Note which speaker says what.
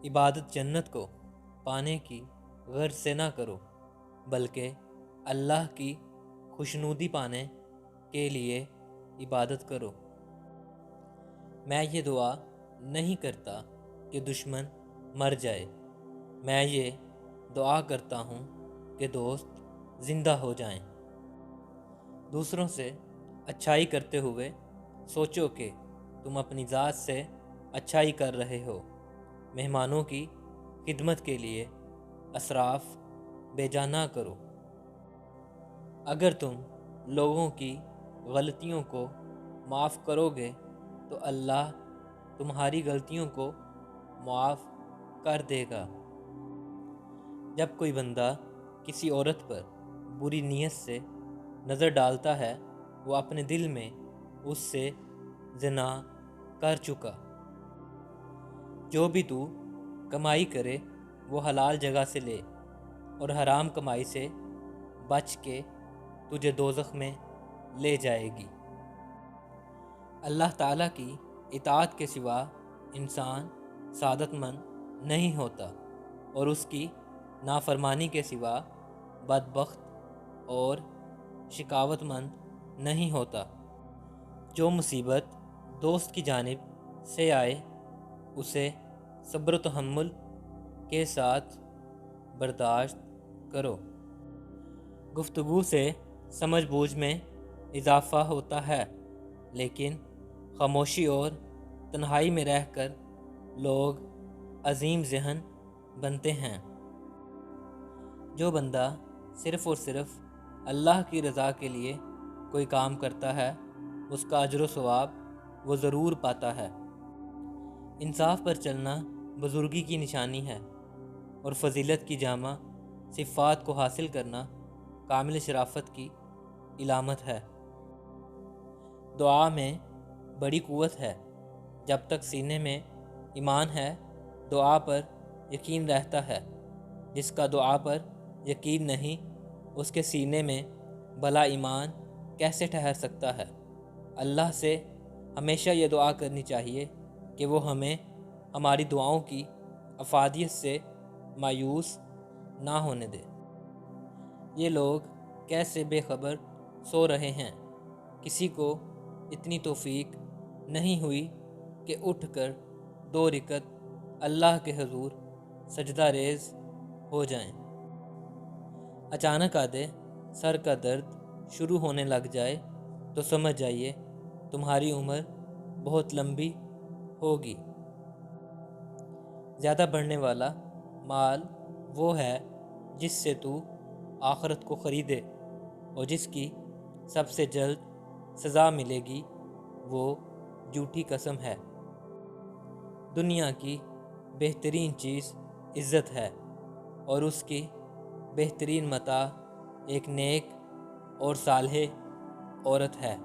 Speaker 1: عبادت جنت کو پانے کی غرض سے نہ کرو، بلکہ اللہ کی خوشنودی پانے کے لیے عبادت کرو۔ میں یہ دعا نہیں کرتا کہ دشمن مر جائے، میں یہ دعا کرتا ہوں کہ دوست زندہ ہو جائیں۔ دوسروں سے اچھائی کرتے ہوئے سوچو کہ تم اپنی ذات سے اچھائی کر رہے ہو۔ مہمانوں کی خدمت کے لیے اسراف بے جا نہ کرو۔ اگر تم لوگوں کی غلطیوں کو معاف کرو گے تو اللہ تمہاری غلطیوں کو معاف کر دے گا۔ جب کوئی بندہ کسی عورت پر بری نیت سے نظر ڈالتا ہے، وہ اپنے دل میں اس سے زنا کر چکا۔ جو بھی تو کمائی کرے وہ حلال جگہ سے لے، اور حرام کمائی سے بچ کے تجھے دوزخ میں لے جائے گی۔ اللہ تعالیٰ کی اطاعت کے سوا انسان سعادت مند نہیں ہوتا، اور اس کی نافرمانی کے سوا بدبخت اور شقاوت مند نہیں ہوتا۔ جو مصیبت دوست کی جانب سے آئے اسے صبر و تحمل کے ساتھ برداشت کرو۔ گفتگو سے سمجھ بوجھ میں اضافہ ہوتا ہے، لیکن خاموشی اور تنہائی میں رہ کر لوگ عظیم ذہن بنتے ہیں۔ جو بندہ صرف اور صرف اللہ کی رضا کے لیے کوئی کام کرتا ہے، اس کا اجر و ثواب وہ ضرور پاتا ہے۔ انصاف پر چلنا بزرگی کی نشانی ہے، اور فضیلت کی جامع صفات کو حاصل کرنا کامل شرافت کی علامت ہے۔ دعا میں بڑی قوت ہے۔ جب تک سینے میں ایمان ہے دعا پر یقین رہتا ہے۔ جس کا دعا پر یقین نہیں اس کے سینے میں بھلا ایمان کیسے ٹھہر سکتا ہے؟ اللہ سے ہمیشہ یہ دعا کرنی چاہیے کہ وہ ہمیں ہماری دعاؤں کی افادیت سے مایوس نہ ہونے دے۔ یہ لوگ کیسے بے خبر سو رہے ہیں، کسی کو اتنی توفیق نہیں ہوئی کہ اٹھ کر 2 رکعت اللہ کے حضور سجدہ ریز ہو جائیں۔ اچانک آدھے سر کا درد شروع ہونے لگ جائے تو سمجھ جائیے تمہاری عمر بہت لمبی ہوگی۔ زیادہ بڑھنے والا مال وہ ہے جس سے تو آخرت کو خریدے، اور جس کی سب سے جلد سزا ملے گی وہ جھوٹی قسم ہے۔ دنیا کی بہترین چیز عزت ہے، اور اس کی بہترین متاع ایک نیک اور صالح عورت ہے۔